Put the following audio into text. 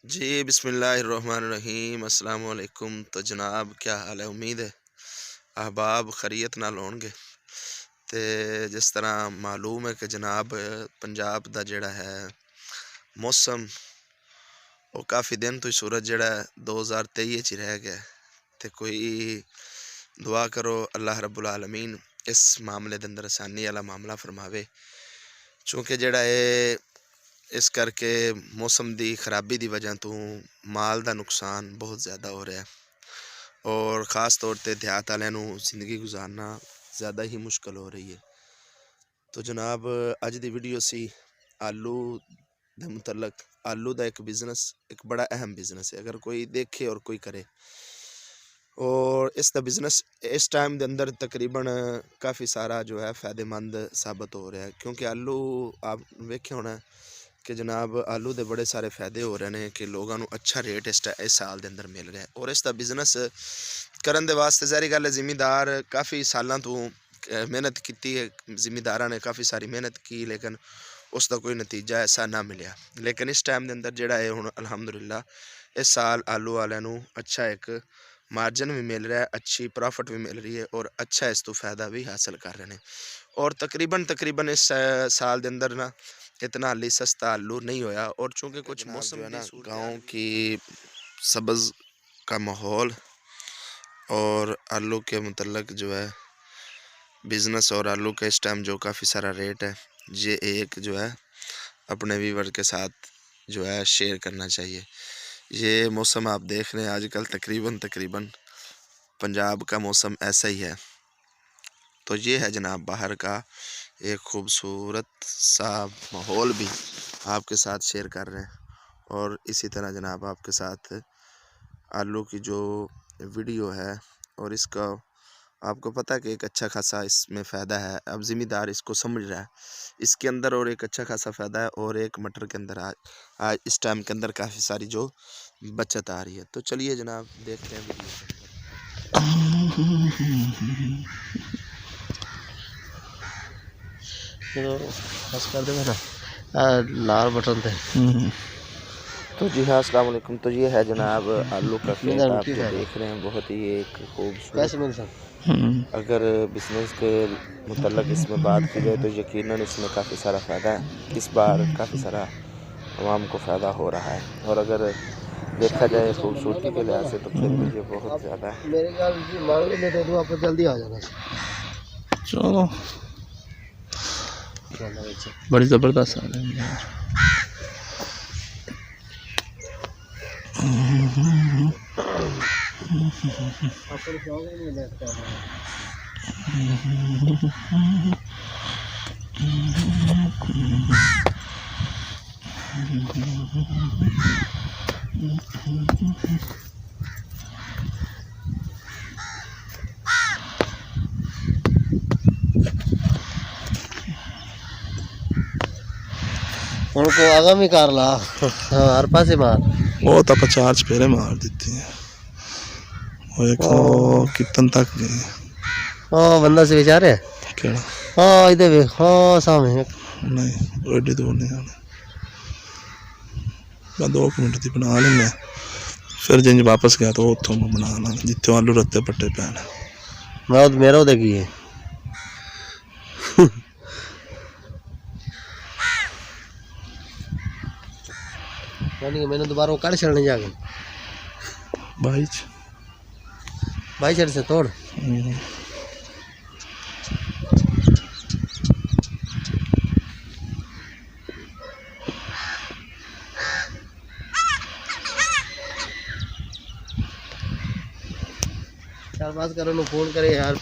जी बिस्मिल्लाहिर्रहमानिर्रहीम अस्सलाम वालेकुम। तो जनाब क्या हाल है? उम्मीद है अहबाब खैरियत नाल होणगे। ते जिस तरह मालूम है कि जनाब पंजाब दा जिहड़ा है मौसम वो काफ़ी दिन तो सूरज जिहड़ा 2023 च ही रह गया ते कोई दुआ करो अल्लाह रब्बुल आलमीन इस मामले दे अंदर आसानी वाला मामला फरमावे, चूँकि जिहड़ा इस करके मौसम की खराबी की वजह तो माल का नुकसान बहुत ज़्यादा हो रहा है और ख़ास तौर पर देहात वालियां नूं जिंदगी गुजारना ज़्यादा ही मुश्किल हो रही है। तो जनाब अज की वीडियो सी आलू के मुतलक। आलू का एक बिज़नेस एक बड़ा अहम बिज़नेस है, अगर कोई देखे और कोई करे। और इसका बिज़नेस इस टाइम के अंदर तकरीबन काफ़ी सारा जो है फ़ायदेमंद साबित हो रहा है, क्योंकि आलू आप वेखे होना कि जनाब आलू के बड़े सारे फ़ायदे हो रहे हैं कि लोगों को अच्छा रेट इस साल के अंदर मिल रहा है। और इसका बिज़नेस करन दे वास्ते ज़ाहिर गल है जिमीदार काफ़ी सालों तो मेहनत की है, जिमीदारा ने काफ़ी सारी मेहनत की, लेकिन उसका कोई नतीजा ऐसा ना मिले। लेकिन इस टाइम के अंदर जोड़ा है हुण अल्हम्दुलिल्लाह इस साल आलू वालों अच्छा एक मार्जन भी मिल रहा है, अच्छी प्रॉफिट भी मिल रही है और अच्छा इस तो फ़ायदा भी हासिल कर रहे हैं। और तकरीबन इस साल के अंदर ना इतना हाली सस्ता आलू नहीं होया। और चूँकि कुछ मौसम जो है ना गाँव की सब्ज़ का माहौल और आलू के मुतल्लक जो है बिज़नेस और आलू का इस टाइम जो काफ़ी सारा रेट है, ये एक जो है अपने व्यूअर के साथ जो है शेयर करना चाहिए। ये मौसम आप देख रहे हैं आजकल तकरीबन पंजाब का मौसम ऐसा ही है। तो ये है जनाब बाहर का एक खूबसूरत सा माहौल भी आपके साथ शेयर कर रहे हैं। और इसी तरह जनाब आपके साथ आलू की जो वीडियो है और इसका आपको पता है कि एक अच्छा खासा इसमें फ़ायदा है। अब ज़िम्मेदार इसको समझ रहा है इसके अंदर, और एक अच्छा खासा फ़ायदा है। और एक मटर के अंदर आज इस टाइम के अंदर काफ़ी सारी जो बचत आ रही है। तो चलिए जनाब देखते हैं वीडियो। बस कर देगा ना लाल बटन थे। तो जी हाँ अस्सलाम वालेकुम। तो ये है जनाब आलू का खेत आप जो देख रहे हैं, बहुत ही एक खूबसूरत। अगर बिजनेस के मुतल्लक इसमें बात की जाए तो यकीनन इसमें काफ़ी सारा फ़ायदा है। इस बार काफ़ी सारा आवाम को फ़ायदा हो रहा है। और अगर देखा जाए खूबसूरती के लिहाज से तो फिर भी ये बहुत ज़्यादा है। मेरे ख्याल से मांग लेते तो आप जल्दी आ जाना। चलो बड़ी ज़बरदस्त आ रही है। उनको आगामी कार ला हर पासे मार वो तो 50 फेरे मार देती है। वो देखो कितन तक गई। हाँ बंदा से बेचारे केड़ा हाँ इधर भी हाँ सामने नहीं एडी दूर नहीं आने। मैं 2 मिनट की बना ली मैं, फिर जिंज वापस गया तो उतों मैं बनाना जितने आलू रत्ते पट्टे पैने। मैं मेरा उधर की है यानी मैंने दोबारा वो कड़ चलने जाके भाई चढ़ से तोड़ चार पाँच करो फोन करे यार।